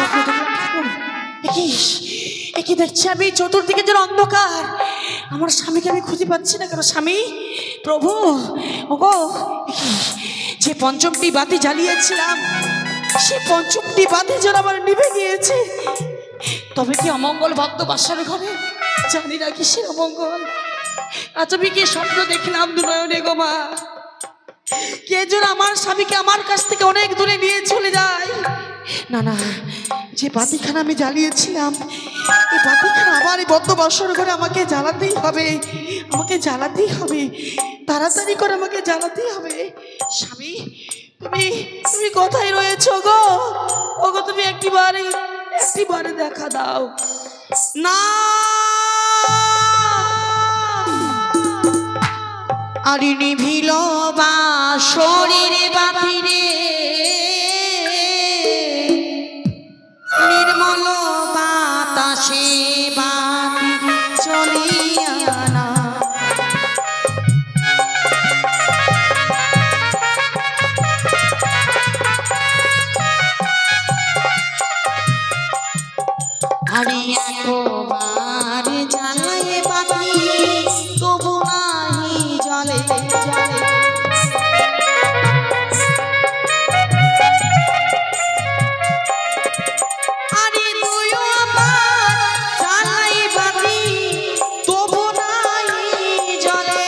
স্বপ্ন দেখলাম ঠাকুর, একই দেখছি আমি চতুর্দিকে যেন অন্ধকার, আমার স্বামীকে আমি খুঁজে পাচ্ছি না কেন। স্বামী, প্রভু, ওগো, যে পঞ্চমটি বাতি জ্বালিয়েছিলাম সে পঞ্চমটি বাতি যেন আমার নিভে গিয়েছে। তবে কি অমঙ্গল ভক্ত বাসার ঘরে? জানি না কি সে অমঙ্গল। আজ আমি কি স্বপ্ন দেখলাম দুনয়নে গো মা? কে যেন আমার স্বামীকে আমার কাছ থেকে অনেক দূরে নিয়ে চলে যায়। না না, যে বাতিখানা আমি জ্বালিয়েছিলাম এই বাতিখানা আবার এই বদ্ধ বাসর ঘরে আমাকে জ্বালাতেই হবে, আমাকে জ্বালাতেই হবে, তাড়াতাড়ি করে আমাকে জ্বালাতেই হবে। স্বামী, তুমি তুমি কোথায় রয়েছো গো? ওগো, তুমি একটিবারে দেখা দাও না। আরে নিভিল বাসরের বাতি রে, নির্মল বাতাসে বাতি চলিয়া না। আরে একবার জ্বালায় বাতি তবু নাহি জ্বলে জ্বলে। আরে তুইও আবার জ্বালায় বাতি তবু নাহি জ্বলে।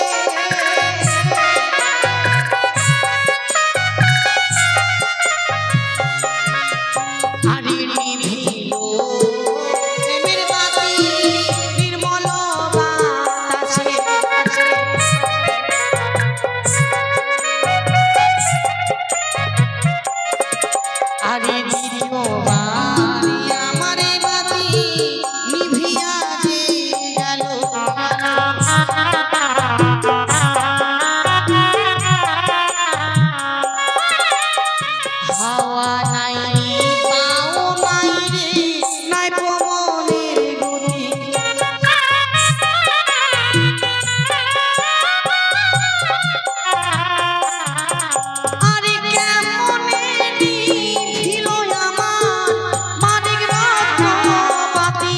আরে নিভিল প্রেমের বাতি নির্মল বাতাসে। আরে দ্বিতীয়বার আমার বাতি নিভিয়া যে গেল। হাওয়া নাই পাও নাই রে, নাই পবনের গতি। আরে কেমনে নিভিল আমার মানিক রত্ন বাতি।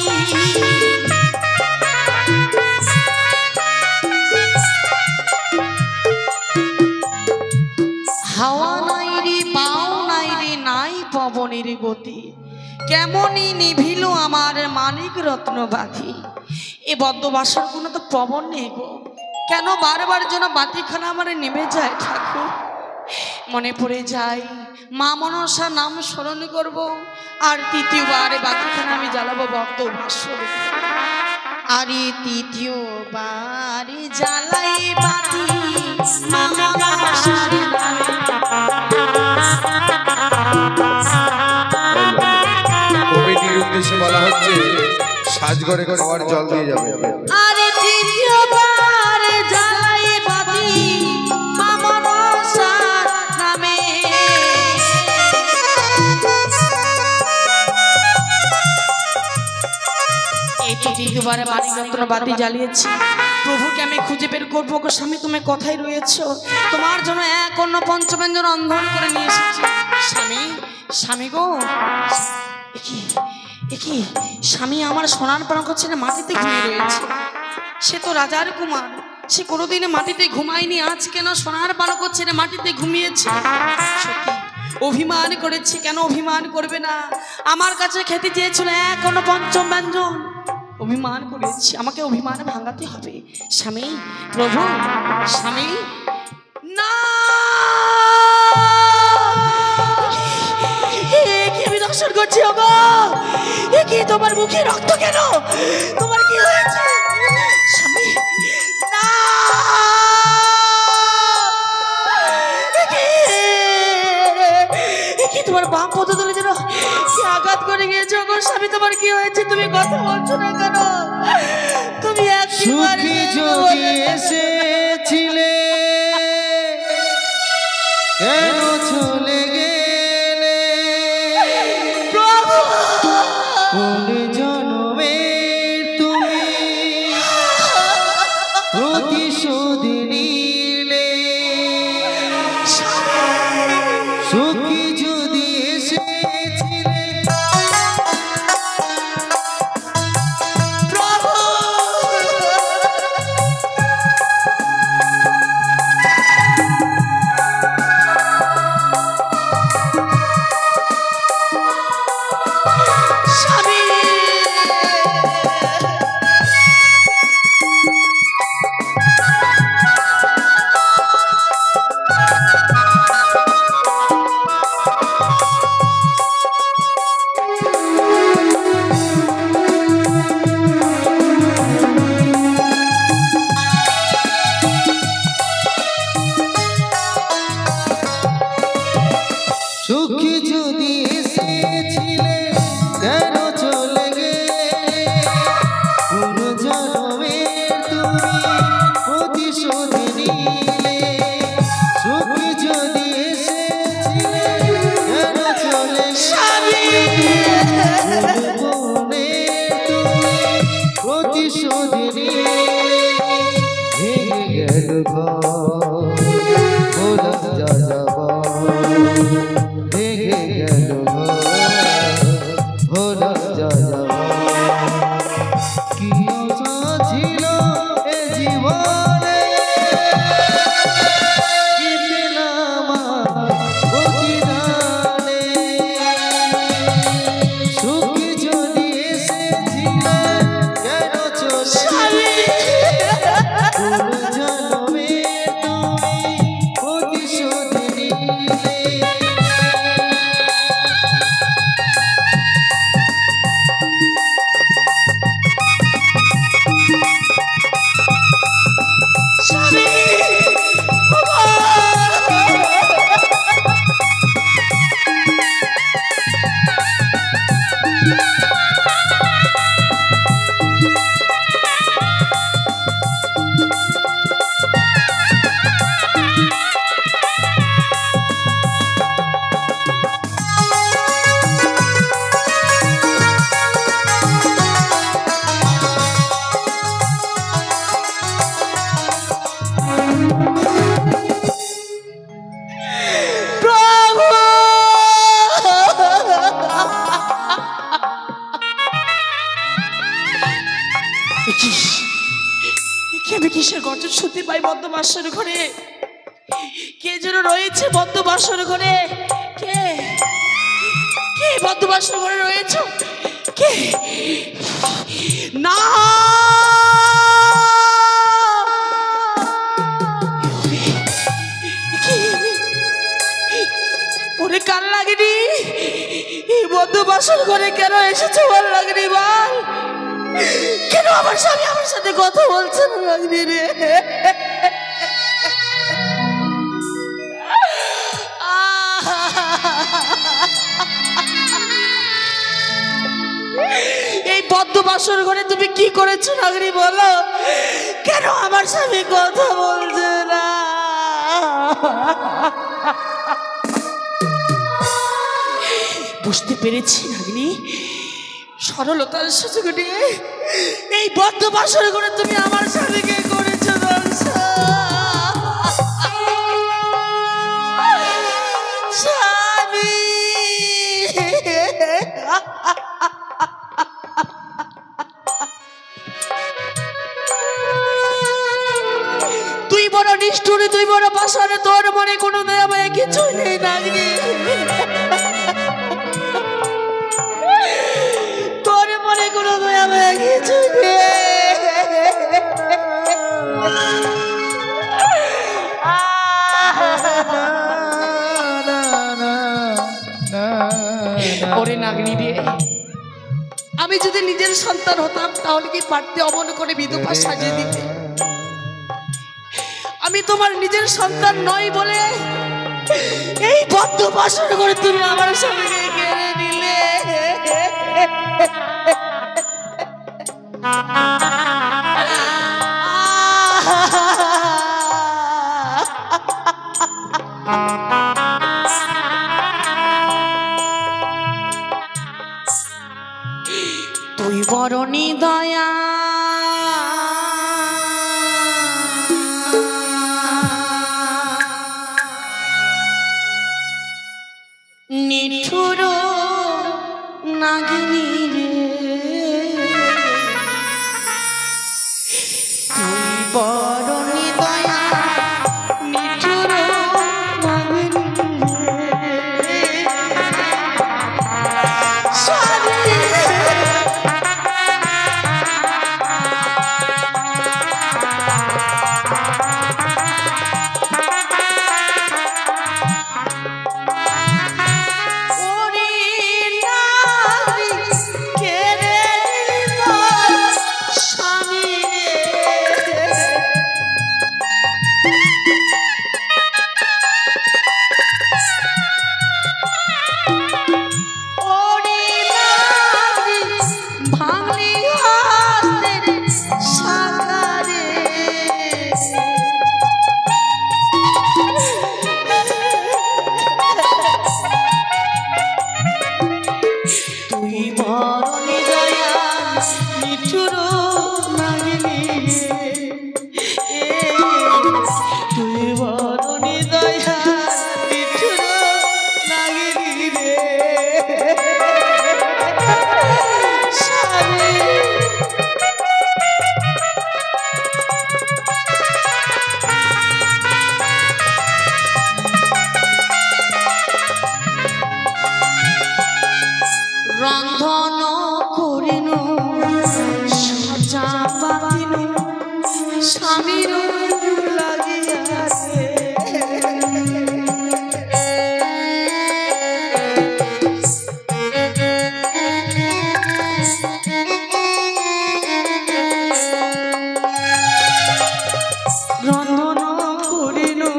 হাওয়া নাই রে পাও নাই রে, নাই পবনের গতি। কেমনই নিভিল আমার মানিক রত্ন বাতি। এ বদ্ধ বাসার কোনো তো পবন নেই গো, কেন বারবার যেন বাতিখানা আমার নেমে যায় ঠাকুর? মনে পড়ে যায় মা মনসা নাম স্মরণ করব, আর তৃতীয়বার বাতিখানা আমি জ্বালাবো বদ্ধ বাসর। আরে তৃতীয়বার জ্বালাই বাতি মা মনসার নামে। কমিটির উদ্দেশ্যে বলা হচ্ছে সাজঘরে খাওয়ার জল দিয়ে যাবে। আরে তৃতীয়বার জ্বালাই বাতি মা মনসার নামে। এই তৃতীয়বারে মানিক রত্ন বাতি জ্বালিয়েছি। প্রভুকে আমি খুঁজে বের করবো গো। স্বামী, তুমি কোথায় রয়েছো? তোমার জন্য এক অন্য পঞ্চব্যঞ্জন রন্ধন করে নিয়ে এসেছি। স্বামী, স্বামী গো, একই স্বামী আমার সোনার পালঙ্ক ছেড়ে মাটিতে ঘুমিয়ে রয়েছে। সে তো রাজার কুমার, সে কোনোদিনে মাটিতে ঘুমায়নি, আজ কেন সোনার পালঙ্ক ছেড়ে মাটিতে ঘুমিয়েছে? সত্যি অভিমান করেছে। কেন অভিমান করবে না? আমার কাছে খেতে চেয়েছিল এক অন্য পঞ্চম ব্যঞ্জন, অভিমান করেছি। আমাকে অভিমান ভাঙাতে হবে। স্বামী, প্রভু, স্বামী, না দর্শন করছি। ওগো, এ কি তোমার মুখে রক্ত কেন? তোমার কি হয়েছে? স্বামী, না, কি তোমার বাম পদতলে যেন কি আঘাত করে গিয়েছে? ওগো স্বামী, তোমার কি হয়েছে? তুমি কথা বলছো না কেন? তুমি সুখী যদি এসেছিলে কেন চলে গেলে? প্রভু, কোন জন্মে তুমি প্রতিশোধ নিলে? সুখী যদি এসেছিলে এসেছিলে কেন চলে গেলে কোন জন্মে তুমি প্রতিশোধ নিলে সুখ যদি এসেছিলে কেন চলে গেলে তুমি প্রতিশোধ নিলে ভেঙে গেল ভোলা যা যাবা ভেঙে গেল ভোলা যা যাবা কি আশা ছিল এ জীবনে কি পেলাম প্রতিদানে সুখ যদি এসেছিল কেন চলে কোন জন্মে তুমি প্রতিশোধ নিলে আমি কিসের গর্জন শুনতে পাই বদ্ধ বাসর ঘরে? কে যেন রয়েছে বদ্ধ বাসর ঘরে? কে কে বদ্ধ বাসর ঘরে রয়েছে? কে? না ওরে কাল লাগেনি এই বদ্ধ বাসর ঘরে কেন এসেছে? ভালো লাগেনি বল কেন আমার স্বামী আমার সাথে কথা বলছে না? লাগনি রে এই বদ্ধ বাসর ঘরে তুমি কি করেছো নাগরি বলো? কেন আমার স্বামী কথা বলছে না? বুঝতে পেরেছি নাগনি, সরলতার সুযোগ নিয়ে এই বদ্ধ বাসর ঘরে তুমি আমার স্বামীকে করেছো স্বামী। তুই বড় নিষ্ঠুরে, তুই বড় পাষাণে, তোর মনে কোনো দয়া মায়া কিছুই নেই নাগনি। তোর মনে কোনো দয়া মায়া কিছুই নেই। ওরে নাগনি রে, আমি যদি নিজের সন্তান হতাম তাহলে কি পারতে অমন করে বিধবা সাজিয়ে দিতে? আমি তোমার নিজের সন্তান নই বলে এই বদ্ধ বাসর করে তুমি আমার স্বামীকে কেড়ে নিলে। তুই বড় নিদয়া নিঠুর নাগিনী রে, তুই বড় নিদয়া নিঠুর নাগিনী রে। ওরে নারী রন্ধন করিনু সাজা পাতিনু স্বামীর লাগিয়াছে রন্ধন করিনু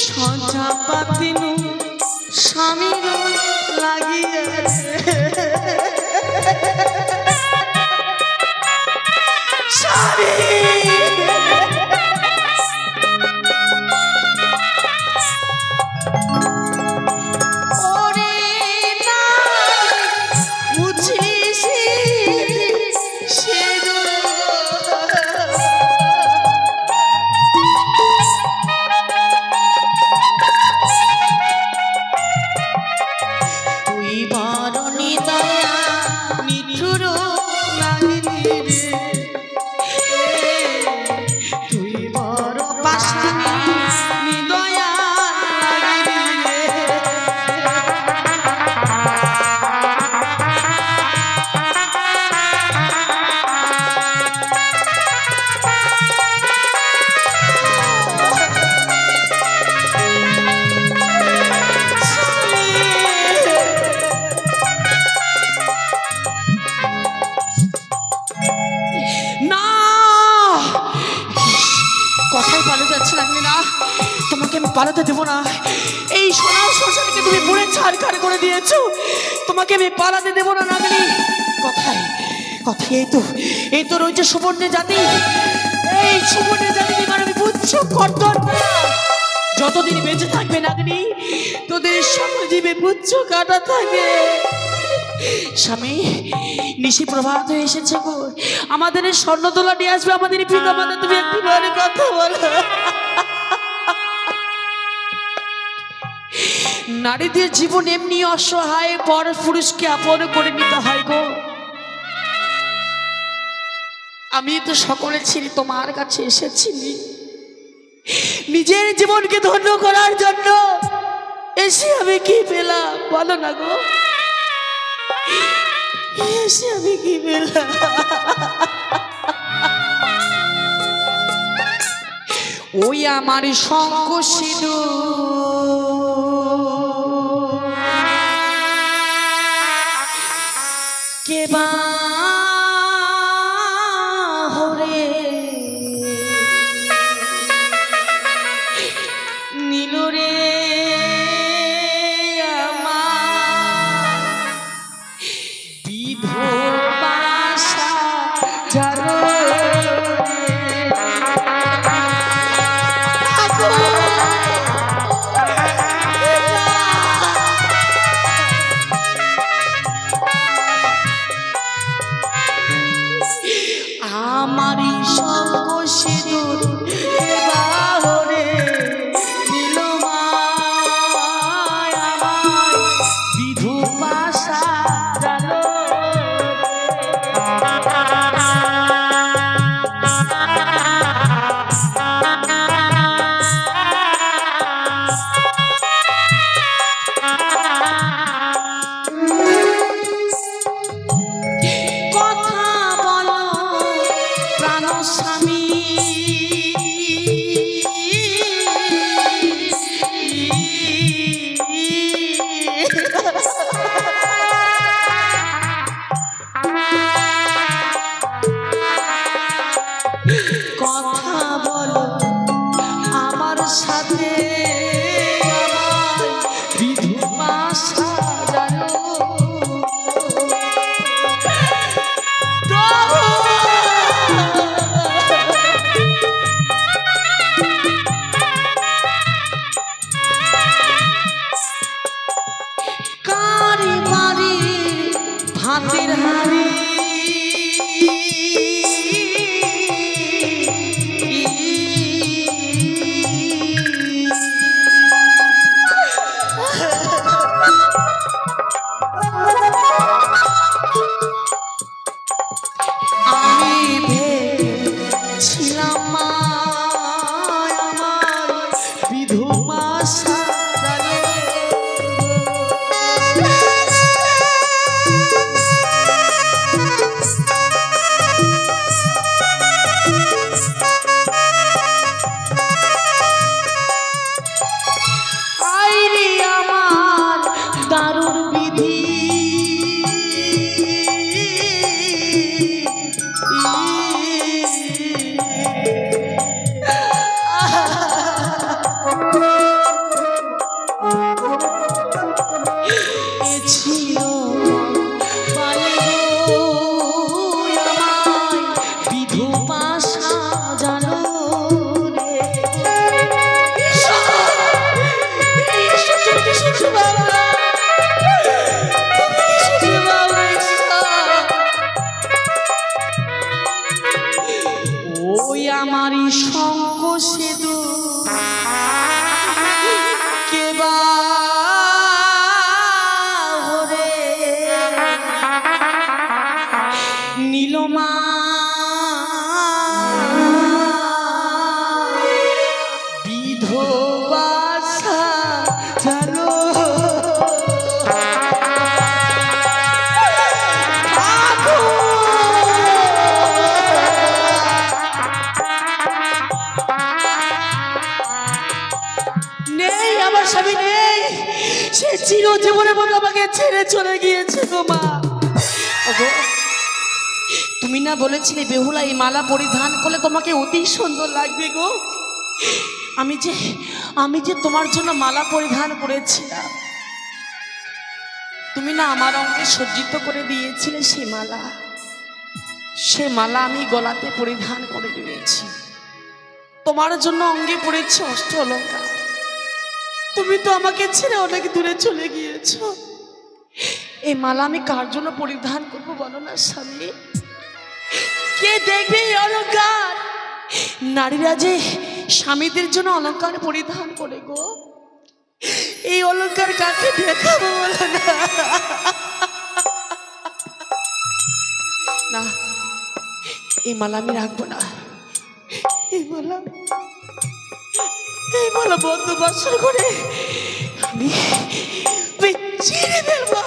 সাজা পাতিনু স্বামীর লাগিয়াছে স্বামী ওরে না বুঝিসি সে তুই বড় নিদয়া নিঠুর লাগিলি রে তুই বড় পাশানি নিদয়া লাগিলি রে না কথাই ভালো যাচ্ছে লাগবে না তোমাকে আমি পালাতে দেবো না এই সোনার সংসারকে তুমি পুরে ছাড়খাড় করে দিয়েছো তোমাকে আমি পালাতে দেবো না নাগিনী কথাই কথাই এই তো রয়েছে সুবর্ণের জাতি এই সুবর্ণের জাতি এবার আমি বুঝছো কর্তন যতদিন বেঁচে থাকবে নাগিনী তোদের সকল জীবে বুঝছো কাটা থাকে স্বামী নিশি প্রভাত হয়ে এসেছে গো আমাদের এই স্বর্ণদোলা নিয়ে আসবে আমাদের পিতা মাতা তুমি একটি বারে কথা বলো নারীদের জীবন এমনি অসহায় পর পুরুষকে আপন করে নিতে হয় গো আমি তো সকলে ছিলি তোমার কাছে এসেছি নিজের জীবনকে ধন্য করার জন্য এসে আমি কি পেলাম বলো না গো এসে আমি কি পেলাম ওই আমার শঙ্খ সিঁদুর কে বা হরে নীল রে আমারি শঙ্খ সিঁদুর বাহরে দিল মায় আমায় বিধু পাশা জানো স্বামী কথা বলো আমার সাথে আমার বিধবা সাজানো হাতের হাড়ি আমি ভেবেছিলাম মা আমার বিধবা সাজানো জীবনের মতো আমাকে ছেড়ে চলে গিয়েছে গো মা। ওগো, তুমি না বলেছিলে বেহুলা এই মালা পরিধান করলে তোমাকে অতি সুন্দর লাগবে গো। আমি যে তোমার জন্য মালা পরিধান করেছিলাম, তুমি না আমার অঙ্গে সজ্জিত করে দিয়েছিলে সে মালা আমি গলাতে পরিধান করে দিয়েছি। তোমার জন্য অঙ্গে পড়েছে অষ্ট অলঙ্কার। তুমি তো আমাকে ছেড়ে অনেক দূরে চলে গিয়েছো। এই মালা আমি কার জন্য পরিধান করবো বলো না স্বামী? কে দেখবে এই অলঙ্কার? নারীরা যে স্বামীদের জন্য অলঙ্কার পরিধান করে গো, এই অলঙ্কার কাকে দেখাবো বলো না? এই মালা আমি রাখবো না। এই মালা বন্ধ বাসর করে আমি ছিঁড়ে ফেলবো।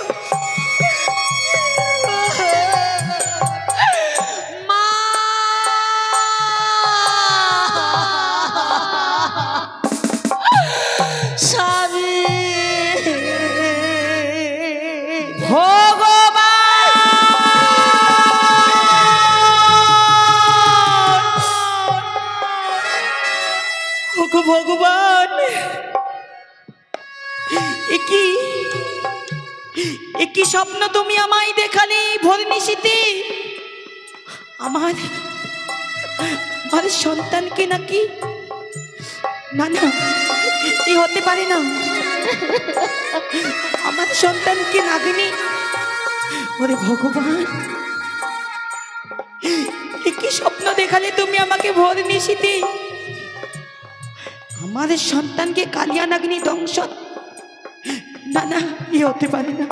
মা, স্বামী, ভগবান, একই স্বপ্ন তুমি আমায় দেখালে ভোর নিশীতে? আমার সন্তানকে নাকি? না না, এ হতে পারে না। আমার সন্তানকে নাগিনী? ওরে ভগবান, একই স্বপ্ন দেখালে তুমি আমাকে ভোর নিশীতে? আমাদের সন্তানকে কালিয়া নাগিনী দংশন? না না, এ হতে পারে না।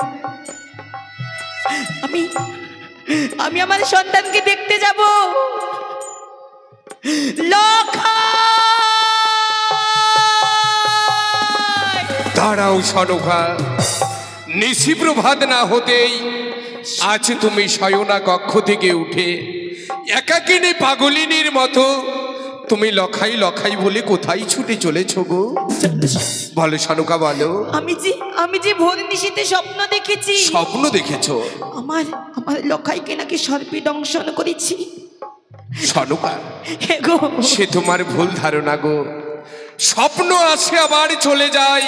আমি আমার সন্তানকে দেখতে যাব। দাঁড়াও সনকা, নিশি প্রভাত না হতেই আজ তুমি শয়না কক্ষ থেকে উঠে একাকিনী পাগলিনীর মতো তুমি লখাই লখাই বলে কোথায় ছুটে চলেছ গো? বলো সনকা, বলো। আমি যে ভোর নিশীতে স্বপ্ন দেখেছি। স্বপ্ন দেখেছো? আমার লখাইকে নাকি সর্পে দংশন করেছি। সনকা, সে তোমার ভুল ধারণা গো। স্বপ্ন আসে আবার চলে যায়,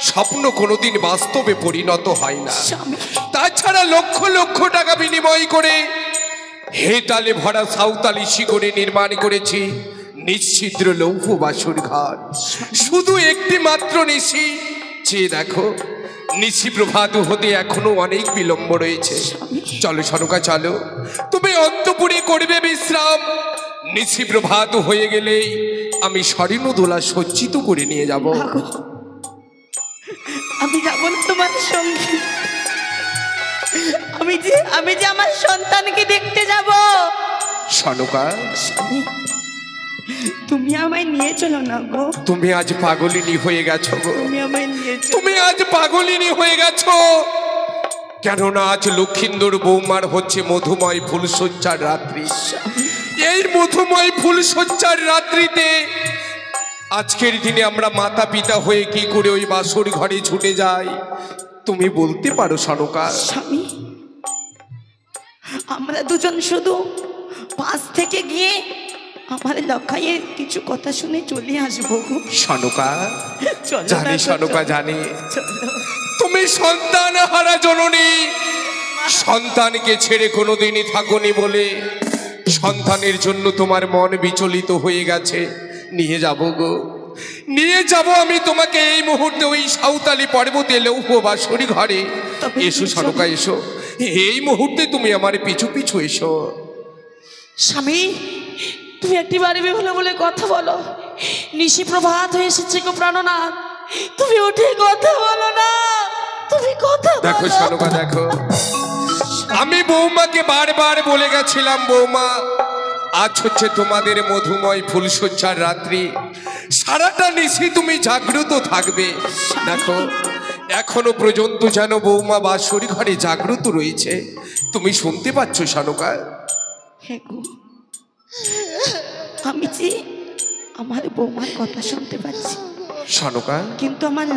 স্বপ্ন কোনোদিন বাস্তবে পরিণত হয় না। তাছাড়া লক্ষ লক্ষ টাকা বিনিময় করে হেতালে ভরা সাঁওতালি শিকড়ে নির্মাণ করেছি নিশ্চিদ্র লৌহ বাসর ঘর। শুধু একটি মাত্র নিশি, চেয়ে দেখো নিশি প্রভাত হতে এখনো অনেক বিলম্ব রয়েছে। চলো সনকা, চলো, তুমি অন্তপুরে করবে বিশ্রাম। নিশি প্রভাত হয়ে গেলেই আমি স্বর্ণ দোলা সজ্জিত করে নিয়ে যাব। আমি যাব না তোমার সঙ্গে। আমি যে আমার সন্তানকে দেখতে যাব। সনকা, তুমি আমায় নিয়ে চলো না গো। তুমি আজ পাগলিনী হয়ে গেছো গো। তুমি আজ পাগলিনী হয়ে গেছো, কেননা আজ লক্ষিন্দর বৌমার হচ্ছে মধুময় ফুলসজ্জার রাত্রি। এই মধুময় ফুলসজ্জার রাত্রিতে আজকের দিনে আমরা মাতা পিতা হয়ে কি করে ওই বাসর ঘরে ছুটে যাই তুমি বলতে পারো সনকা? স্বামী, আমরা দুজন শুধু পাশ থেকে গিয়ে আমার লখাইয়ের কিছু কথা শুনে চলে আসবো। সনকা, জানি সনকা, জানি তুমি সন্তান হারা জননী। সন্তানকে ছেড়ে কোনোদিনই থাকোনি বলে সন্তানের জন্য তোমার মন বিচলিত হয়ে গেছে। নিয়ে যাব গো, নিয়ে যাব আমি তোমাকে এই মুহূর্তে ওই সাঁওতালি পর্বতে লৌহ বাসরি ঘরে। এসো সনকা, এসো, এই মুহূর্তে তুমি আমার পিছু পিছু এসো। স্বামী, তুমি একটি বাড়ি বেহুলা বলে কথা বলো। নিশি প্রভাত হয়ে এসেছে গো প্রাণনাথ, তুমি উঠে কথা বলো না। তুমি কথা দেখো সনকা, দেখো, আমি বৌমাকে বারবার বলে গেছিলাম, বৌমা আজ হচ্ছে তোমাদের মধুময় ফুলসজ্জার রাত্রি, সারাটা নিশি তুমি জাগ্রত থাকবে। দেখো এখনো পর্যন্ত যেন বৌমা বাসরি ঘরে জাগ্রত রয়েছে, তুমি শুনতে পাচ্ছ সনকা? আমি যে আমার বৌমার কথা শুনতে পাচ্ছি সনকা, কিন্তু আমার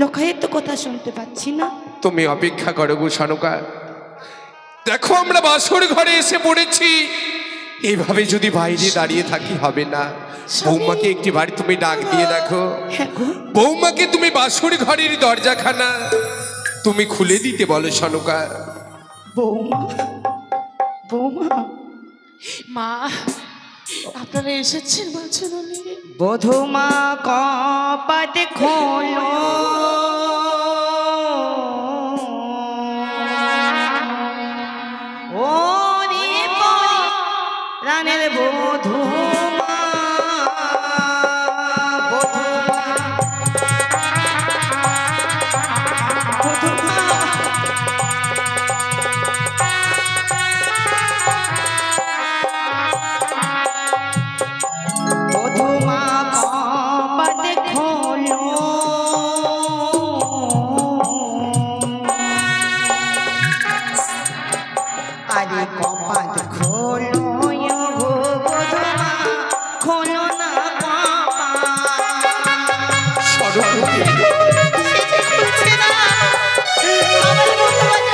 লখাইয়ের তো কথা শুনতে পাচ্ছি না। তুমি অপেক্ষা করো গো সনকা। দেখো আমরা বাসর ঘরে এসে পড়েছি, এইভাবে যদি বাইরে দাঁড়িয়ে থাকি হবে না। বৌমাকে একটি বার তুমি ডাক দিয়ে দেখো। হ্যাঁ গো। বৌমাকে তুমি বাসর ঘরের দরজাখানা তুমি খুলে দিতে বলো সনকা। বৌমা, বৌমা, মা আপনারা এসেছেন বলছেন? বধূমা কপাট খোলো, ও রে রানের বধূমা, বধূমা, বধূমা, বধূমা কপাট খোলো, আরে কপাট খোলো গো বধূমা, খোলো না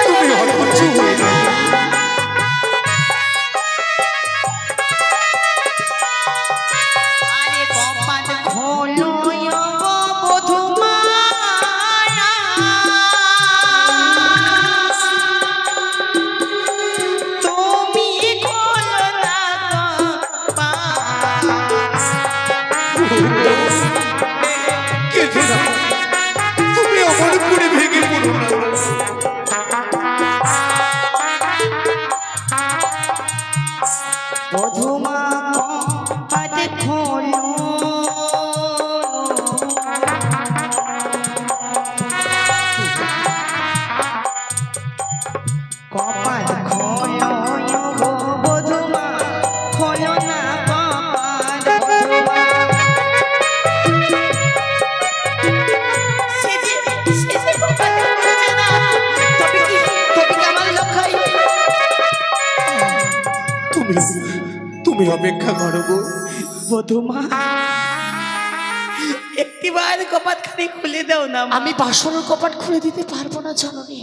তুমি অধৈর্য হয়ে যাও। আরে কপাট খোলো গো বধূমা, তুমি খোলো না কেঁদো না, তুমি আমার উপরে ভেঙে পড়ো না। বধূমা কপাট খোলো, কপাট খোলো গো বধূমা, খোলো না কপাট বধূমা। সে যে কপাট খুলছে না, তবে কি আমার লখাই? তুমি অপেক্ষা করো গো বধূমা, একটিবার কপাট খানি খুলে দাও না। আমি বাসনের কপাট খুলে দিতে পারবো না জননী।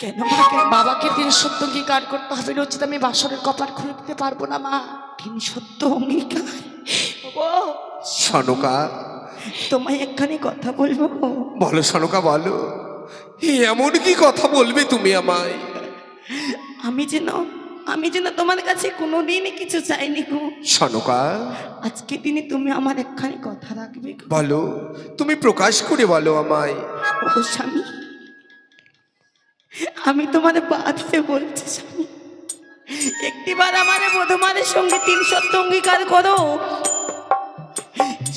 কেন মা? বাবাকে দিন সত্য অঙ্গীকার করতে হবে, নচিত আমি বাসনের কপাট খুলে দিতে পারবো না মা। দিন সত্য অঙ্গীকার। ও সনকা, তোমায় একখানি কথা বলবো। বলো সনকা বলো, এমন কি কথা বলবে তুমি আমায়? আমি যেন তোমার কাছে কোনোদিনই কিছু চাইনি গো সনকা। আজকে দিনে তুমি আমার একখানি কথা রাখবে গো। বলো, তুমি প্রকাশ করে বলো আমায়। ও স্বামী, আমি তোমার পা ধরে বলছি স্বামী, একটিবার আমার বধূমানের সঙ্গে তিন সত্য অঙ্গীকার করো।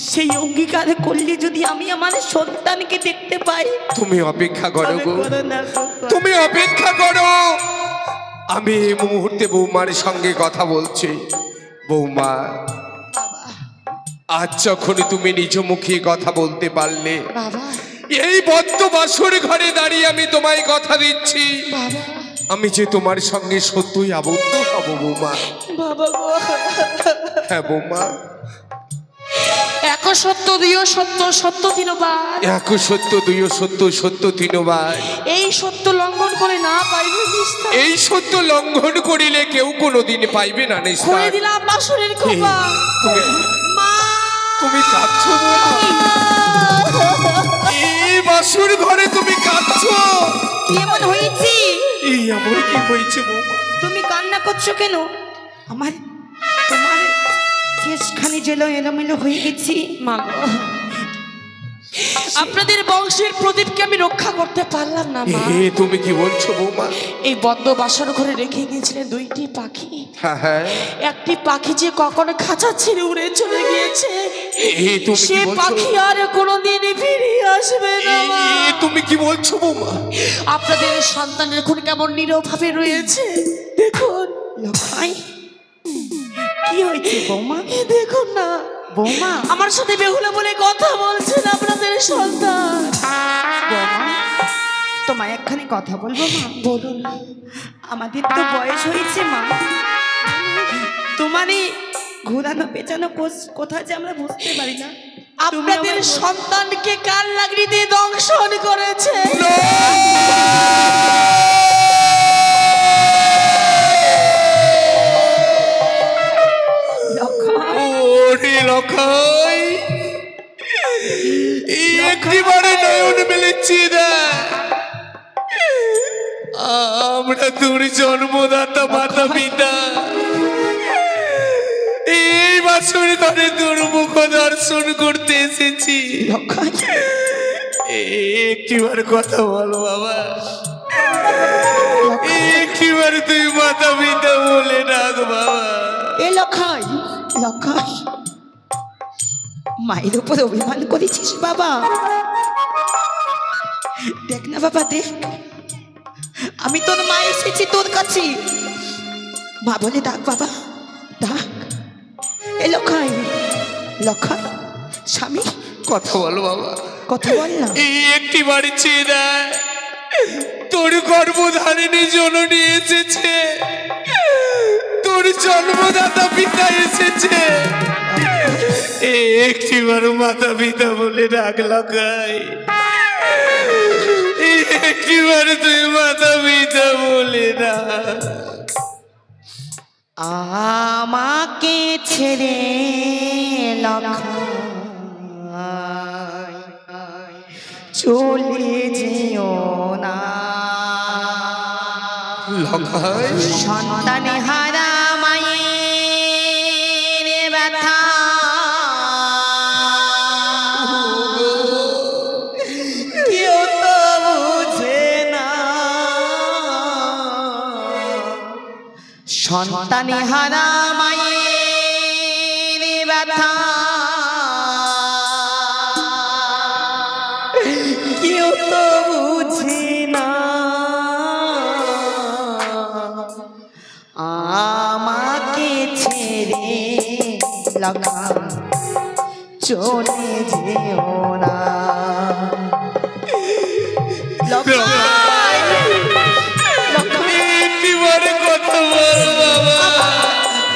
সেই অঙ্গীকার করলে যদি আমি আমার সন্তানকে দেখতে পাই। তুমি অপেক্ষা করো গো, করো না গো। তুমি অপেক্ষা করো। আমি এই মুহূর্তে বৌমার সঙ্গে কথা বলছি। বৌমা, আজ যখন তুমি নিজ মুখে কথা বলতে পারলে, বাবা, এই বদ্ধ বাসর ঘরে দাঁড়িয়ে আমি তোমায় কথা দিচ্ছি, বাবা, আমি যে তোমার সঙ্গে সত্যই আবদ্ধ হব বৌমা। বাবা গো। হ্যাঁ বৌমা, এক সত্য, দুই সত্য, সত্য তিনবার। এক সত্য, দুই সত্য, সত্য তিনবার। এই সত্য লঙ্ঘন করে না পাইবে নিস্তার। এই সত্য লঙ্ঘন করিলে কেউ কোনোদিন পাইবে না খুলে নিস্তার। দিলাম বাসনের কপাট। মা, তুমি কাঁদছো বৌমা? এই বাসর ঘরে তুমি কাঁদছো? কেমন হয়েছি? এই আমার কি হয়েছে বৌমা? তুমি কান্না করছো কেন? তোমার কেশখানি যেন এলোমেলো হয়ে গেছি। মা গো, আপনাদের বংশের প্রদীপকে আমি রক্ষা করতে পারলাম না মা। তুমি কি বলছো বৌমা? এই বদ্ধ বাসর ঘরে রেখে গিয়েছিলেন দুইটি পাখি। হ্যাঁ হ্যাঁ, একটি পাখি যে কখনো খাঁচা ছেড়ে উড়ে চলে গিয়েছে, তুমি সে কি বলছো? পাখি আর কোনোদিন ফিরে আসবে না মা। তুমি কি বলছো বৌমা? আপনাদের সন্তান এখন কেমন নীরবভাবে রয়েছে দেখুন। লখাই, কি হয়েছে বৌমা? দেখুন না বৌমা, আমার সাথে বেহুলা বলে কথা বলছেন আপনাদের সন্তান। বৌমা, তোমায় একখানি কথা বলবো মা। বলুন। আমাদের তো বয়স হয়েছে মা, তোমারই ঘোরানো পেঁচানো কোথায় যে আমরা বুঝতে পারি না। আপনাদের সন্তানকে কাল লাগড়ি দিয়ে দংশন করেছে। ওরে লখাই, একটিবারে নয়ন মেলেছি না, আমরা তোর জন্মদাতা মাতা পিতা এই বছর ধরে তোর মুখ দর্শন করতে এসেছি। একটিবার কথা বল বাবা, একটিবার তুই মাতা পিতা বলে ডাক বাবা। এ লখাই, লখাই মায়ের উপর অভিমান করেছিস বাবা? দেখ না বাবা, দেখ আমি তোর মা এসেছি তোর কাছে, মা বলে ডাক বাবা, ডাক। এ লখাই, লখাই স্বামী কথা বলো বাবা, কথা বল না। এই একটি বাড়ি চেয়ে দেয়, তোর গর্ভধারিণী জননী এসেছে, তোর জন্মদাতা পিতা এসেছে, একটিবার মাতা পিতা বলে ডাক লখাই, একটিবার তুই মাতা পিতা বলে ডাক। আমাকে ছেড়ে লখাই চলে যেও না, লখাই সন্তানে হারা মায়ের ব্যথা কেউ তো বুঝে না, সন্তানে হারা মায়ের ব্যথা কেউ তো বুঝে না, আমাকে ছেড়ে লখাই চলে যেও না। লখাই, লখাই একটিবারে কথা বল বাবা,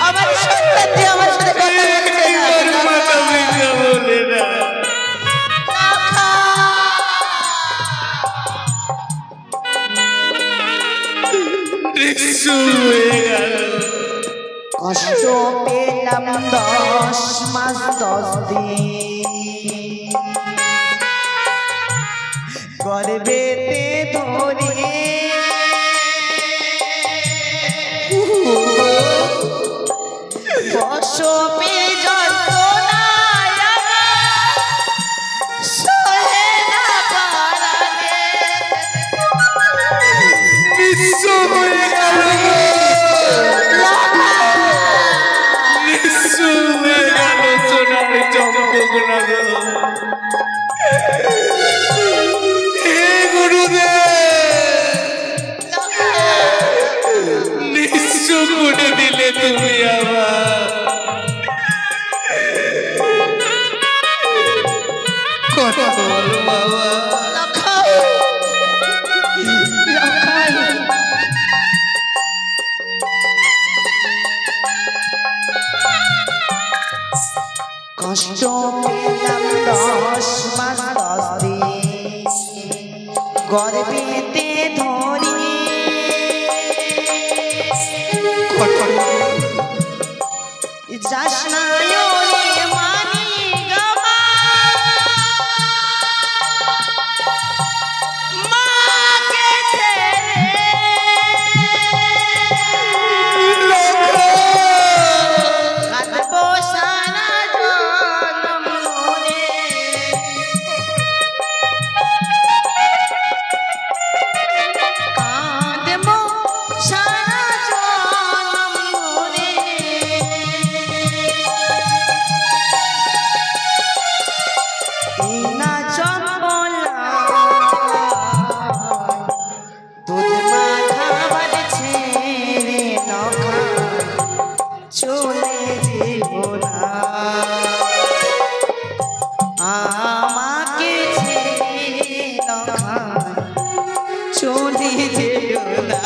আমার সন্তান যে আমার সাথে কথা বলছে না। একটিবার মাতা পিতা বলে ডাক। কষ্ট পেলাম 10 মাস 10 দিন, গর্ভেতে ধরে প্রসবে যন্ত্রণায় সহে না পারালে, বিশ্ব হয়ে গেল, বিশ্ব হয়ে গেল সোনার চম্পক নগর। হে গুরুদেব, নিঃস্ব করে দিলে তুমি আমার। কথা বলো বাবা, লখাই, লখাই কষ্ট পেলাম 10 মাস 10 দিন, গর্ভেতে ধরে যাস না ওরে মানি গমা, মাকে ছেড়ে কাঁদবো সারা জনম ধরে, কাঁদবো সারা জনম ধরে, এই না চম্পলা দুধ মাখা ভাত ছেড়ে লখাই চলে যেও না, আমাকে ছেড়ে লখাই চলে যেও না।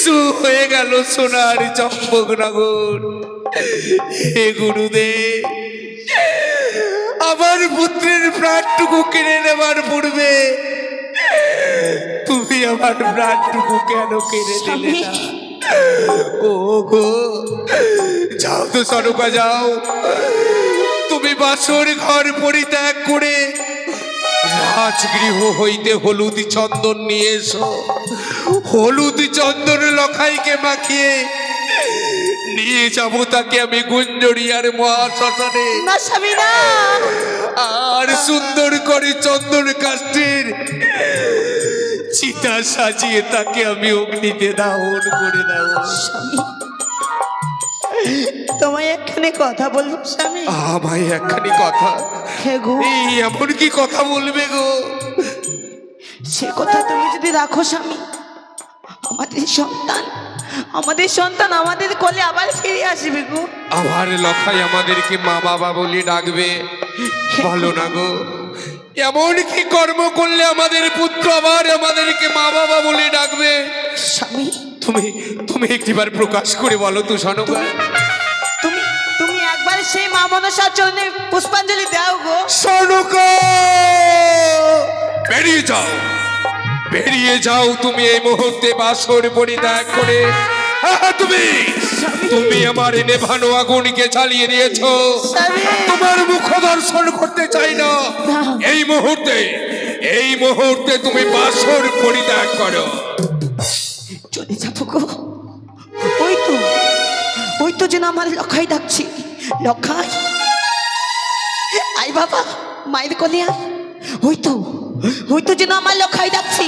নিঃস্ব হয়ে গেল সোনার চম্পকনগর। হে গুরুদেব, আমার পুত্রের প্রাণটুকু কেড়ে নেবার পূর্বে তুমি আমার প্রাণটুকু কেন কেড়ে নিলে না? ও গো, যাও তো সনকা, যাও। তুমি বাসর ঘর পরিত্যাগ করে রাজগৃহ হইতে হলুদ চন্দন নিয়ে এসো। হলুদ চন্দন লখাইকে মাখিয়ে নিয়ে যাবো তাকে আমি গুঞ্জরিয়ার মহাশ্মশানে। না স্বামী না। আর সুন্দর করে চন্দন কাষ্ঠের চিতা সাজিয়ে তাকে আমি অগ্নিতে দাহন করে দেব। স্বামী, তোমায় একখানে কথা বলবো স্বামী। আমায় একখানি কথা? হে গো, এই এমন কি কথা বলবে গো? সে কথা তুমি যদি রাখো স্বামী, আমাদের সন্তান আমাদের কোলে আবার ফিরে আসবে গো। আমার লখাই আমাদেরকে মা বাবা বলে ডাকবে? বলো না গো, এমন কি কর্ম করলে আমাদের পুত্র আবার আমাদেরকে মা বাবা বলে ডাকবে? স্বামী, তুমি একটিবার প্রকাশ করে বলো তো সনকা। তুমি একবার সেই মা মনসার চরণে পুষ্পাঞ্জলি দাও গো। সনকা, বেরিয়ে যাও, বেরিয়ে যাও তুমি এই মুহূর্তে বাসর পরিত্যাগ করে। তুমি আমার নেভানো আগুনকে জ্বালিয়ে দিয়েছো। তোমার মুখ দর্শন করতে চাই না। এই মুহূর্তে তুমি বাসর পরিত্যাগ করো। চলে যাবো গো। ওই তো যেন আমার লখাই ডাকছি। লখাই, আই বাবা, মায়ের কোলে আয়। ওই তো যেন আমার লখাই ডাকছি।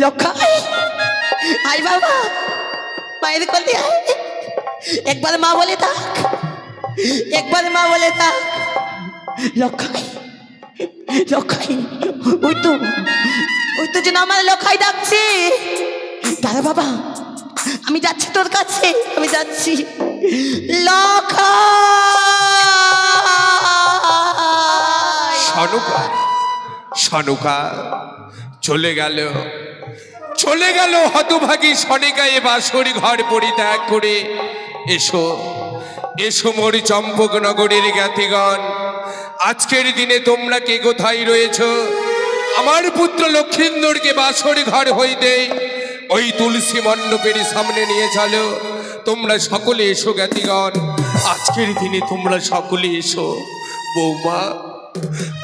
লখাই, আই বাবা, মায়ের কোলে আয়। একবার মা বলে থাক, একবার মা বলে থাক। লখাই, লখাই, ওই তো যেন আমার লখাই ডাকছি। দাদা বাবা, আমি যাচ্ছি তোর কাছে, আমি যাচ্ছি। সনকা, সনকা চলে গেল হতভাগী সনিকা এ বাসরি ঘর পরিত্যাগ করে। এসো মোর চম্পকনগরের জ্ঞাতিগণ, আজকের দিনে তোমরা কে কোথায় রয়েছ? আমার পুত্র লক্ষিন্দরকে বাসরি ঘর হইতে ওই তুলসী মণ্ডপের সামনে নিয়ে চলো। তোমরা সকলে এসো জ্ঞাতিগণ, আজকের দিনে তোমরা সকলে এসো। বৌমা,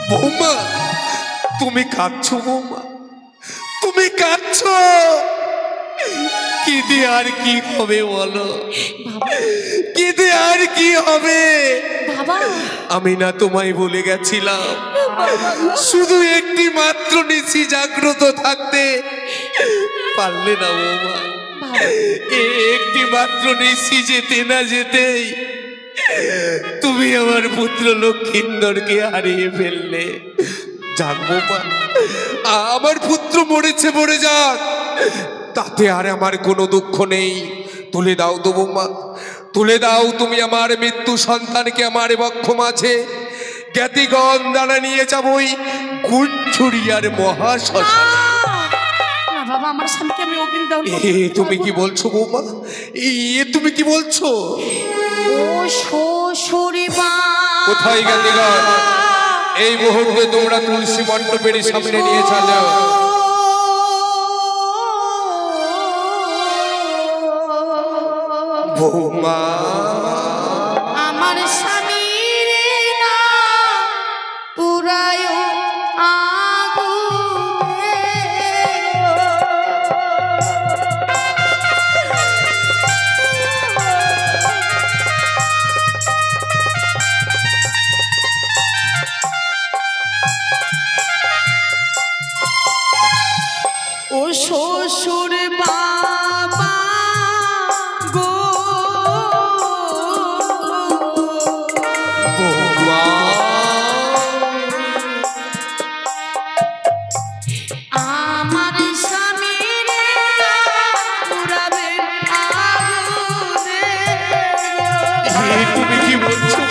বৌমা, তুমি কাঁদছো? বৌমা, তুমি কাঁদছো? কেঁদে আর কি হবে বলো? কেঁদে আর কি হবে? আমি না তোমায় বলে গেছিলাম, শুধু একটি মাত্র নিশি জাগ্রত থাকতে পারলে না বৌমা? একটি মাত্র নিশি যেতে না যেতেই তুমি আমার পুত্র লক্ষিন্দরকে হারিয়ে ফেললে। যাক বৌমা, আমার পুত্র মরেছে, মরে যাক, তাতে আর আমার কোনো দুঃখ নেই। তুলে দাও তো বৌমা, তুলে দাও তুমি আমার মৃত্যু সন্তানকে আমার বক্ষ মাঝে। জ্ঞাতিগণ দ্বারা নিয়ে যাবই গুঞ্জরিয়ার মহাশ্মশানে। বাবা, আমার স্বামীকে আমি অগ্নি দাও। তুমি কি বলছো বৌমা? তুমি কি বলছো? ও শ্বশুরি মা, কোথায় জ্ঞাতিগণ? এই মুহূর্তে তোমরা তুলসী মণ্ডপের সামনে নিয়ে চলো। বৌমা, আমার স্বামীর না পুরায় আগুনে। ও শ্বশুর বাবা গো, আমার স্বামীর পুরাবে আগুনে। তুমি কি বলছো?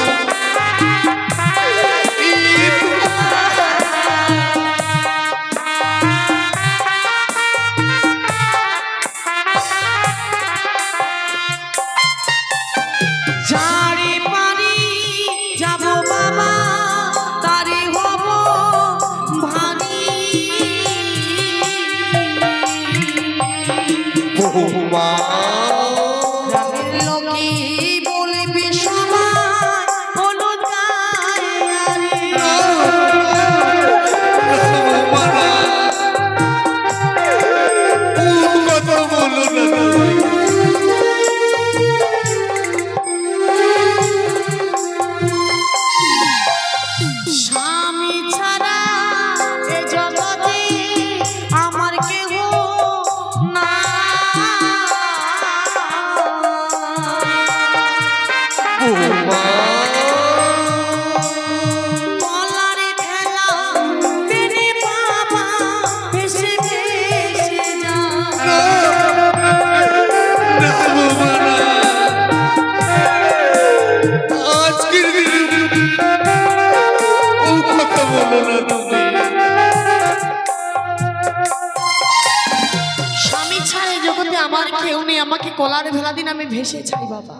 বৌমা গ্রামের লোকে বলবে সবাই হলুদ গায়ে কথা বলো না স্বামী ছাড়া এ জগতে আমার কেহ না বৌমা কলারে ফেলা তেরে বাবা ভেসে ভেসে যা আজকের দিনে ও কথা বলো না তুমি স্বামী ছাড়া এই জগতে আমার কেউ নেই, আমাকে কলারে ফেলা দিন আমি ভেসে যাই বাবা।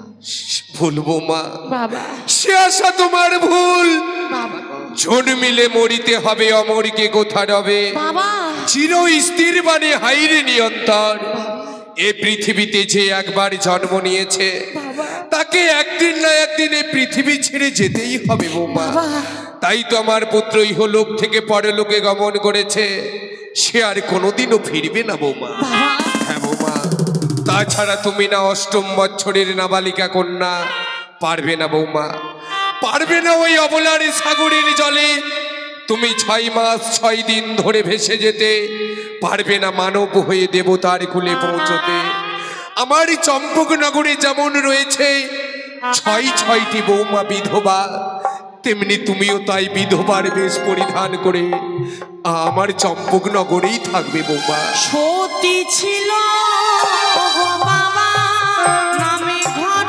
বলবো মা বাবা সে আশা তোমার ভুল বাবা জন্মিলে মরিতে হবে অমরকে কোথা রবে বাবা চির স্থির মানে হাইরে নিয়ন্ত্রণ এ পৃথিবীতে যে একবার জন্ম নিয়েছে বাবা তাকে একদিন না একদিন এই পৃথিবী ছেড়ে যেতেই হবে বৌমা। বাবা তাই তো আমার পুত্র ইহলোক থেকে পরলোকে গমন করেছে, সে আর কোনোদিনও ফিরবে না বৌমা। বাবা হ্যাঁ বৌমা, তাছাড়া তুমি না অষ্টম বছরের নাবালিকা কন্যা, পারবে না বৌমা, পারবে না ওই অবলার সাগরের জলে তুমি 6 মাস 6 দিন ধরে ভেসে যেতে, পারবে না মানব হয়ে দেবতার কুলে পৌঁছতে। আমার চম্পকনগরে যেমন রয়েছে 6টি বৌমা বিধবা, তেমনি তুমিও তাই বিধবার বেশ পরিধান করে আমার চম্পকনগরেই থাকবে বৌমা। সতী ছিল ওগো বাবা নামে ঘর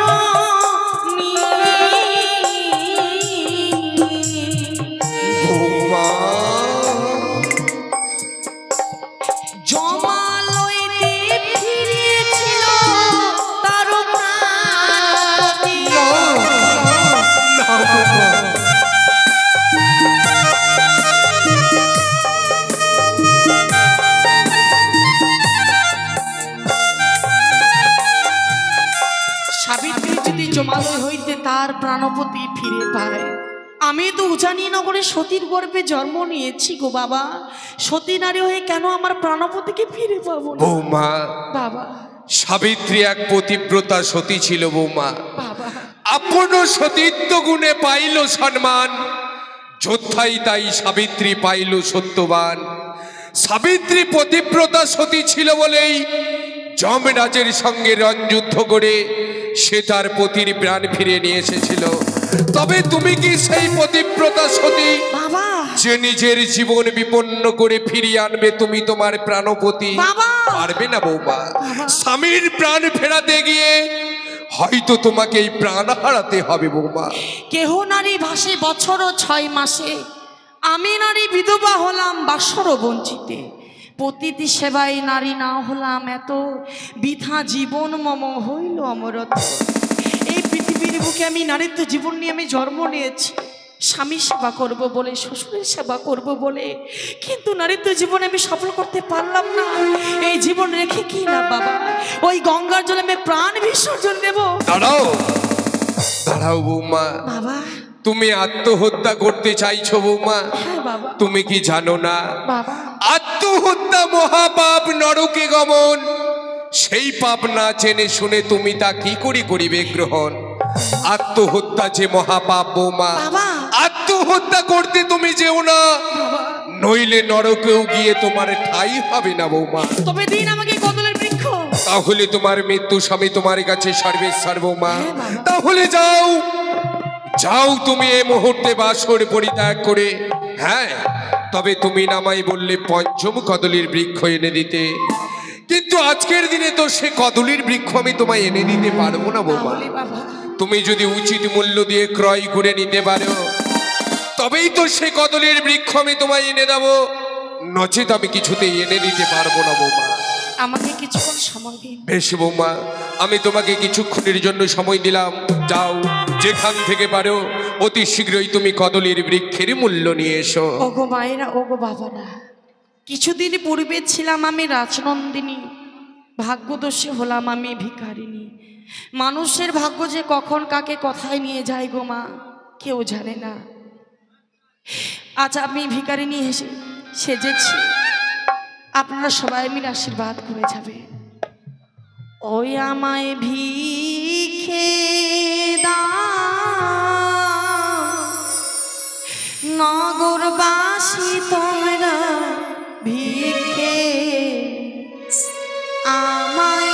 বৌমা জমা লইতে ফিরেছিল তার প্রাণপতি। সাবিত্রী যদি জমালয় হইতে তার প্রাণপতি ফিরে পায়, আমি তো উজানি নগরে সতীর গর্ভে জন্ম নিয়েছি গো বাবা, সতী নারী হয়ে কেন আমার প্রাণপতিকে ফিরে পাবো না বৌমা, বাবা? সাবিত্রী এক পতিব্রতা সতী ছিল বৌমা। বাবা আপন সতীত্ব গুণে পাইল সম্মান, যোদ্ধাই তাই সাবিত্রী পাইল সত্যবান। সাবিত্রী পতিব্রতা সতী ছিল বলেই যমরাজের সঙ্গে রণযুদ্ধ করে সে তার পতির প্রাণ ফিরে নিয়ে এসেছিল। তবে তুমি কি সেই পতিব্রতা সতী বাবা যে নিজের জীবন বিপন্ন করে ফিরিয়ে আনবে তুমি তোমার প্রাণপতি? বাবা! পারবে না বৌমা। স্বামীর প্রাণ ফেরাতে গিয়ে হয়তো তোমাকে এই প্রাণ হারাতে হবে বৌমা। কেহ নারী ভাসে বছর 6 মাসে, আমি নারী বিধবা হলাম বাসর বঞ্চিতে। পতিতি সেবায় নারী না হলাম এত, বৃথা জীবন মম হইল অমরত। এই পৃথিবীর বুকে আমি নারীত্ব জীবন নিয়ে আমি জন্ম নিয়েছি, স্বামী সেবা করব বলে, শ্বশুরের সেবা করব বলে, কিন্তু নারীত্ব জীবনে আমি সফল করতে পারলাম না। এই জীবন রেখে কি না বাবা, ওই গঙ্গার জলে আমি প্রাণ বিসর্জন দেব। দাঁড়াও দাঁড়াও বৌমা, বাবা তুমি আত্মহত্যা করতে চাইছো বৌমা? হ্যাঁ বাবা। তুমি কি জানো না বাবা আত্মহত্যা মহাপাপ, নরকে গমন। সেই পাপ না জেনে শুনে তুমি তা কি করিবে গ্রহণ? আত্মহত্যা যে মহাপাপ বৌমা, বাবা। আত্মহত্যা করতে তুমি যেও না, নইলে নরকেও গিয়ে তোমার ঠাই হবে না বৌমা। তবে দিন আমাকে কদলের বৃক্ষ। তাহলে তোমার মৃত্যু স্বামী তোমার কাছে সর্বেশ্বর বৌমা। হ্যাঁ বাবা। তাহলে যাও যাও তুমি এই মুহূর্তে বাসর পরিত্যাগ করে। হ্যাঁ, তবে তুমি নামাই বললে 5ম কদলীর বৃক্ষ এনে দিতে, কিন্তু আজকের দিনে তো সে কদলীর বৃক্ষ আমি তোমায় এনে দিতে পারবো না বৌমা। তাহলে বাবা তুমি যদি উচিত মূল্য দিয়ে ক্রয় করে নিতে পারো, তবেই তো সে কদলীর বৃক্ষ আমি তোমায় এনে দেবো, নচেত আমি কিছুতেই এনে দিতে পারবো না বৌমা। আমাকে কিছুক্ষণ সময় দিন। বেশ বৌমা, আমি তোমাকে কিছুক্ষণের জন্য সময় দিলাম। যাও, যেখান থেকে পারো অতি শীঘ্রই তুমি কদলীর বৃক্ষের মূল্য নিয়ে এসো। ওগো মায়েরা, ওগো বাবারা, কিছুদিন পূর্বে ছিলাম আমি রাজনন্দিনী, ভাগ্যদোষী হলাম আমি ভিখারিনী। মানুষের ভাগ্য যে কখন কাকে কোথায় নিয়ে যায় গো মা, কেউ জানে না। আজ আমি ভিখারিনী সেজেছি, আপনারা সবাই মিলে আশীর্বাদ করে যাবে। ওই আমায় ভিখে নগরবাসী তোমরা ভিখে আমায়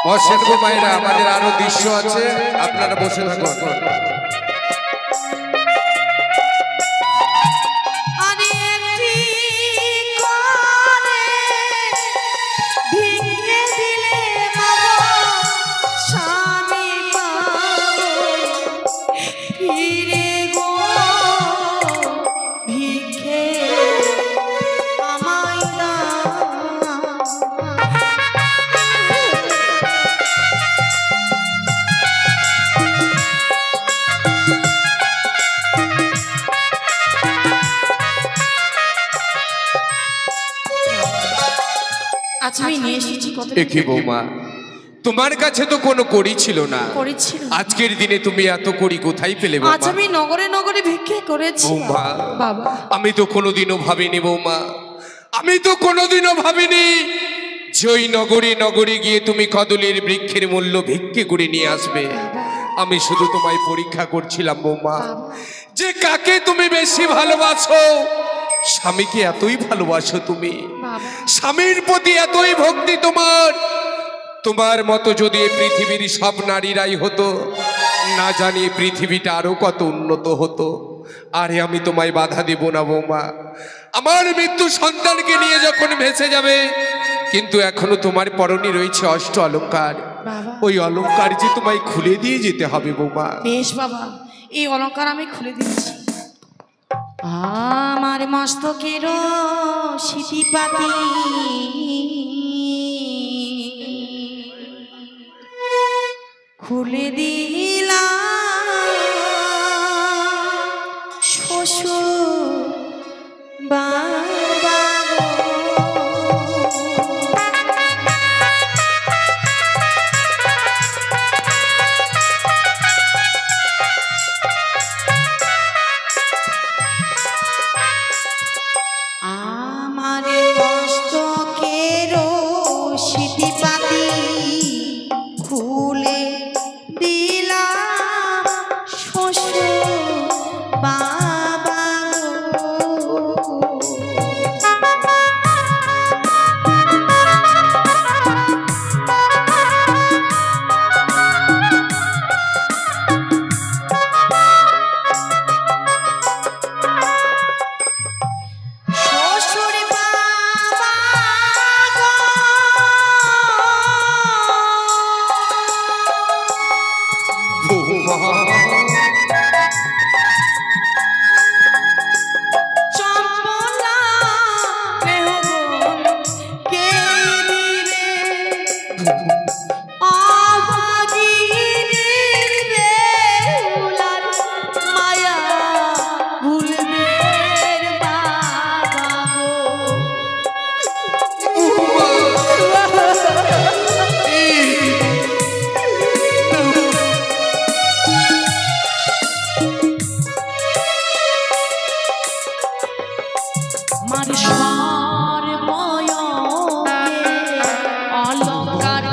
বসেন গো মায়েরা, আমাদের আরো দৃশ্য আছে, আপনারা বসে থাকুন। দেখি বৌমা, তোমার কাছে তো কোনো কড়ি ছিল না, আজকের দিনে তুমি এত কড়ি কোথায় পেলে? আজ আমি নগরে নগরে ভিক্ষে করেছি বাবা। আমি তো কোনোদিনও ভাবিনি বৌমা, আমি তো কোনোদিনও ভাবিনি যে ওই নগরে নগরে গিয়ে তুমি কদলীর বৃক্ষের মূল্য ভিক্ষে করে নিয়ে আসবে। আমি শুধু তোমায় পরীক্ষা করছিলাম বৌমা, যে কাকে তুমি বেশি ভালোবাসো। স্বামীকে এতই ভালোবাসো তুমি, স্বামীর প্রতি এতই ভক্তি তোমার। তোমার মতো যদি এই পৃথিবীর সব নারীরাই হতো, না জানি পৃথিবীটা আরো কত উন্নত হতো। আরে আমি তোমায় বাধা দেব না বৌমা। আমার মৃত্যু সন্তানকে নিয়ে যখন ভেসে যাবে, কিন্তু এখনো তোমার পরনে রয়েছে অষ্ট অলংকার। বাবা ওই অলংকার যে তোমায় খুলে দিয়ে যেতে হবে বৌমা। বেশ বাবা, এই অলংকার আমি খুলে দিচ্ছি। আমার মস্তকের সিঁথিপাতি খুলে দিলাম শ্বশুর বাবা আমার মস্তকের সিঁথিপাতি খুলে দিলাম শ্বশুর বাবা শ্বশুর বাবা বৌমা চম্পলা মেহবুব কে দিবে অভাগিনীর বেহুলার মায়া ভুলবে বাবা গো মার সর্বয়কে অলংকার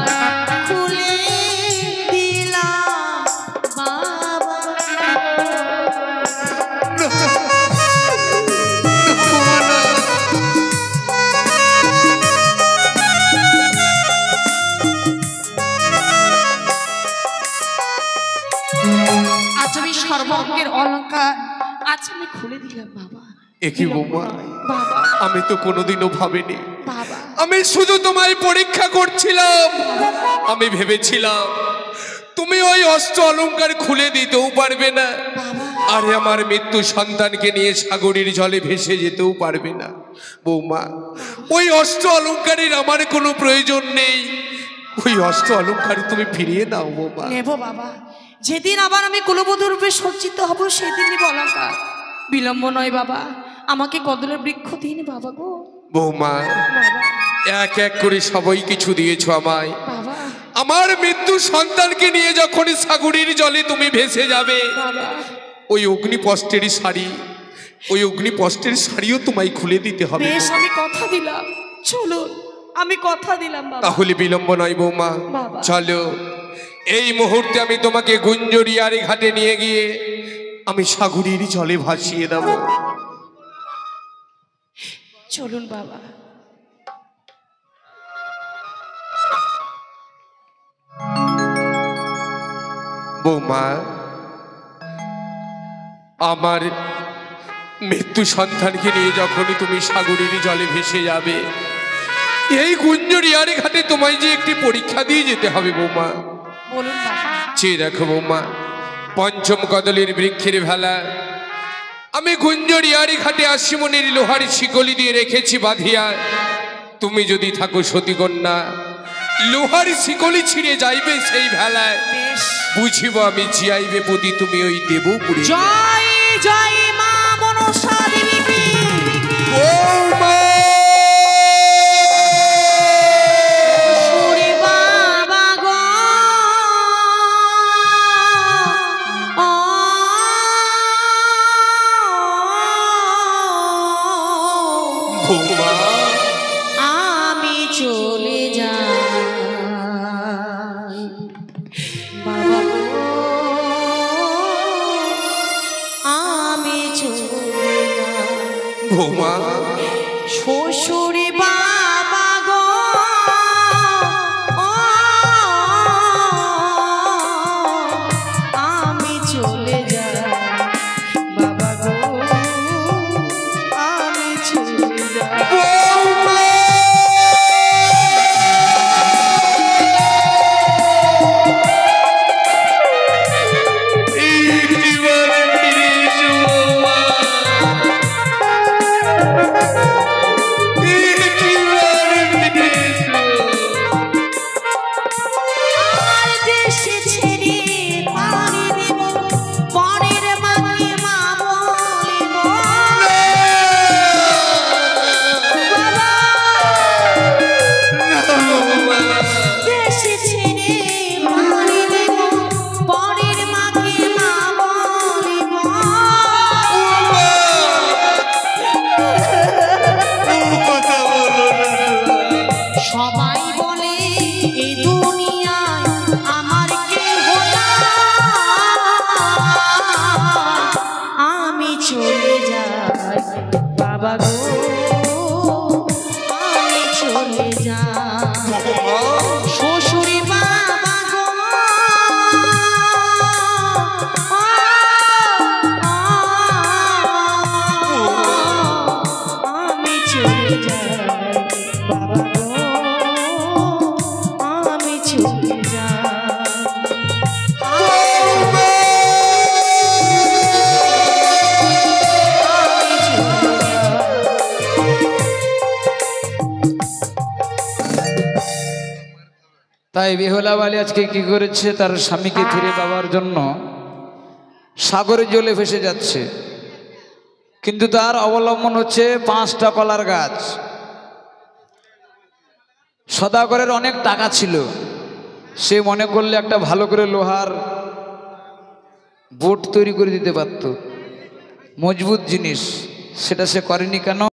খুলে দিলাম বাবা আজ আমি সর্বঙ্গের অলংকার আজ আমি খুলে দিলাম বাবা। একই বৌমা, বাবা আমি তো কোনোদিনও ভাবিনি। বাবা আমি শুধু তোমায় পরীক্ষা করছিলাম। আমি ভেবেছিলাম তুমি ওই অষ্ট অলংকার খুলে দিতেও পারবে না, আরে আমার মৃত্যু সন্তানকে নিয়ে সাগরের জলে ভেসে যেতেও পারবে না। বৌমা, ওই অষ্ট অলংকারের আমার কোনো প্রয়োজন নেই। ওই অষ্ট অলংকার তুমি ফিরিয়ে দাও বৌমা। নেব বাবা, যেদিন আবার আমি কুলবধূ রূপে সজ্জিত হব সেদিনই অলংকার। বিলম্ব নয় বাবা, আমাকে কদলের বৃক্ষ দিন বাবা গো। বৌমা, বাবা এক এক করে সবাই কিছু দিয়েছো আমায়। বাবা আমার মৃত্যু সন্তানকে নিয়ে যখন সাগরের জলে তুমি ভেসে যাবে, বাবা ওই অগ্নিপষ্টের শাড়ি, ওই অগ্নিপষ্টের শাড়িও তোমায় খুলে দিতে হবে। বেশ, আমি কথা দিলাম, চলুন, আমি কথা দিলাম বাবা। তাহলে বিলম্ব নয় বৌমা, বাবা। চলো এই মুহূর্তে আমি তোমাকে গুঞ্জরিয়ার ঘাটে নিয়ে গিয়ে আমি সাগরের জলে ভাসিয়ে দেব। চলুন বাবা। বৌমা, আমার মৃত্যু সন্তানকে নিয়ে যখনই তুমি সাগরের জলে ভেসে যাবে, এই গুঞ্জরিয়ার ঘাটে তোমায় যে একটি পরীক্ষা দিয়ে যেতে হবে বৌমা। বলুন বাবা। চেয়ে দেখো বৌমা, পঞ্চম কদলের বৃক্ষের ভেলা আমি গুঞ্জরিয়ার ঘাটে আশিমনির লোহার শিকলি দিয়ে রেখেছি বাঁধিয়া। তুমি যদি থাকো সতীকন্যা, লোহার শিকলি ছিঁড়ে যাইবে সেই ভেলায়, বেশ, বুঝিব আমি জিয়াইবে পতি তুমি ওই দেবপুরে। জয় জয় মা মনসা দেবী কি। বৌমা, সুরে বাবা গো, বৌমা, আমি চলে যাই বাবা গো, আমি চলে যাই বৌমা, শ্বশুরে বাবা গো, আমি চলে যাই বাবা গো, আমি চলে যাই। বৌমা। বাবা গো আমি চলে যাই শ্বশুরি বাবা গো আমি চলে যাই বাবা গো আমি চলে যাই তাই বেহুলা বালি আজকে কি করেছে, তার স্বামীকে ফিরে পাওয়ার জন্য সাগরে জলে ভেসে যাচ্ছে, কিন্তু তার অবলম্বন হচ্ছে 5টা কলার গাছ। সদাগরের অনেক টাকা ছিল, সে মনে করলে একটা ভালো করে লোহার বোট তৈরি করে দিতে পারত, মজবুত জিনিস, সেটা সে করেনি কেন?